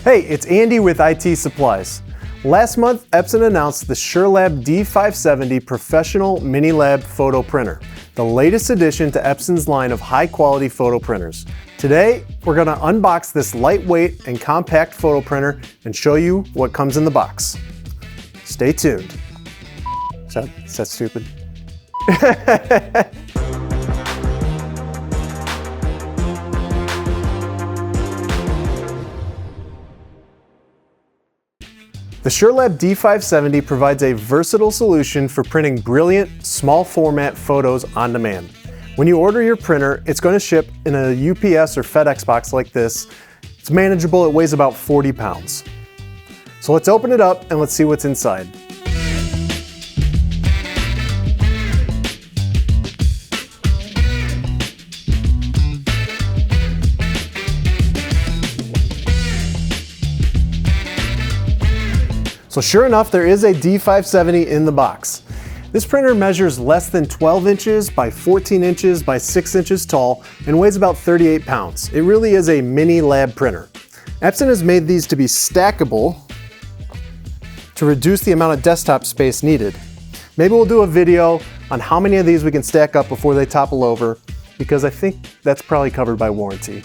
Hey, it's Andy with IT Supplies. Last month, EPSON announced the SureLab D570 Professional MiniLab Photo Printer, the latest addition to EPSON's line of high-quality photo printers. Today, we're going to unbox this lightweight and compact photo printer and show you what comes in the box. Stay tuned. Is that stupid? The SureLab D570 provides a versatile solution for printing brilliant, small format photos on demand. When you order your printer, it's going to ship in a UPS or FedEx box like this. It's manageable, it weighs about 40 pounds. So let's open it up and let's see what's inside. So sure enough, there is a D570 in the box. This printer measures less than 12 inches by 14 inches by 6 inches tall and weighs about 38 pounds. It really is a mini lab printer. EPSON has made these to be stackable to reduce the amount of desktop space needed. Maybe we'll do a video on how many of these we can stack up before they topple over, because I think that's probably covered by warranty.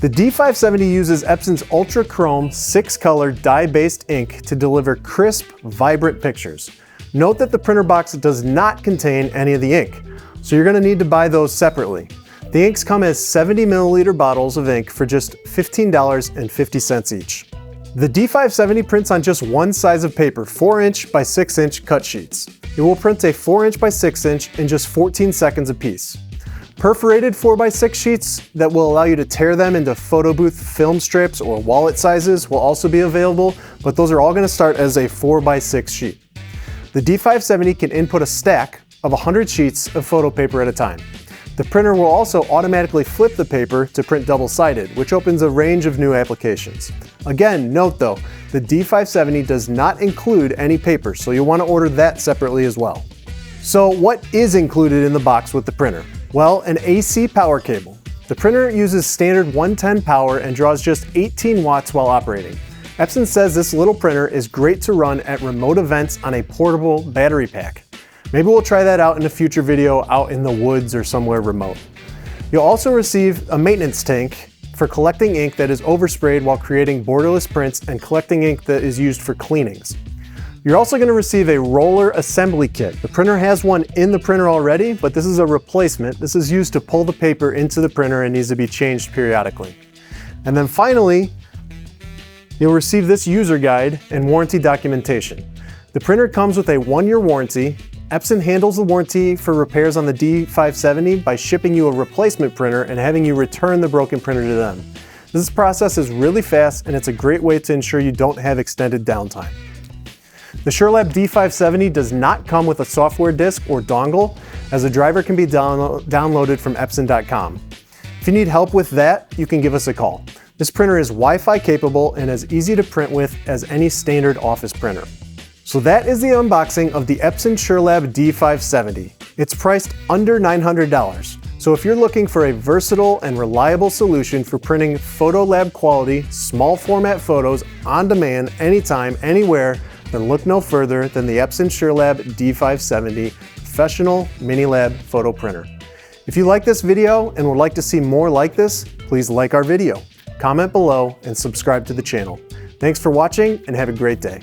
The D570 uses EPSON's Ultra Chrome 6-color dye-based ink to deliver crisp, vibrant pictures. Note that the printer box does not contain any of the ink, so you're going to need to buy those separately. The inks come as 70 milliliter bottles of ink for just $15.50 each. The D570 prints on just one size of paper, 4-inch by 6-inch cut sheets. It will print a 4-inch by 6-inch in just 14 seconds apiece. Perforated 4x6 sheets that will allow you to tear them into photo booth film strips or wallet sizes will also be available, but those are all going to start as a 4x6 sheet. The D570 can input a stack of 100 sheets of photo paper at a time. The printer will also automatically flip the paper to print double-sided, which opens a range of new applications. Again, note though, the D570 does not include any paper, so you'll want to order that separately as well. So what is included in the box with the printer? Well, an AC power cable. The printer uses standard 110 power and draws just 18 watts while operating. EPSON says this little printer is great to run at remote events on a portable battery pack. Maybe we'll try that out in a future video out in the woods or somewhere remote. You'll also receive a maintenance tank for collecting ink that is oversprayed while creating borderless prints and collecting ink that is used for cleanings. You're also going to receive a roller assembly kit. The printer has one in the printer already, but this is a replacement. This is used to pull the paper into the printer and needs to be changed periodically. And then finally, you'll receive this user guide and warranty documentation. The printer comes with a 1-year warranty. EPSON handles the warranty for repairs on the D570 by shipping you a replacement printer and having you return the broken printer to them. This process is really fast and it's a great way to ensure you don't have extended downtime. The SureLab D570 does not come with a software disk or dongle, as a driver can be downloaded from epson.com. If you need help with that, you can give us a call. This printer is Wi-Fi capable and as easy to print with as any standard office printer. So that is the unboxing of the EPSON SureLab D570. It's priced under $900. So if you're looking for a versatile and reliable solution for printing photo lab quality, small format photos on demand, anytime, anywhere, then look no further than the EPSON SureLab D570 Professional MiniLab Photo Printer. If you like this video and would like to see more like this, please like our video, comment below, and subscribe to the channel. Thanks for watching and have a great day.